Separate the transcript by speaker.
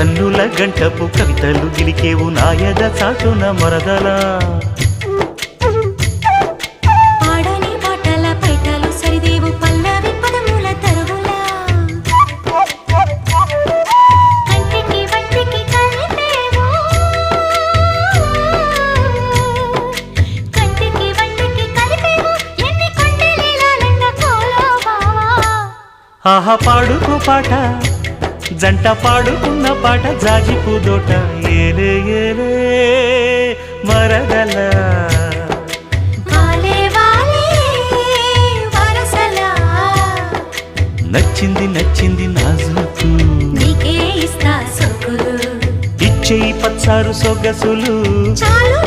Speaker 1: కన్నుల గంటపు కవితలు గిలికేవు నాయద చాటున మరదలా
Speaker 2: పాడని పాటల పైటలు సరిదేవు పల్లవి పదముల తరువులా కంటికి వంటికి కలిపేవు కంటికి వంటికి కలిపేవు ఎన్ని కొండలీలాలంగ కోలో బావా
Speaker 1: ఆహా పాడుకో పాట జంట పాడుకున్న పాట జాజి పూదోట ఏలే ఏలే మరదలా
Speaker 2: వాలే వాలే వరసలా
Speaker 1: నచ్చింది నచ్చింది నాజుకు
Speaker 2: నీకే ఇస్తా సొక్కులు
Speaker 1: ఇచ్చేయి పచ్చారు సొగసులు
Speaker 2: చాలు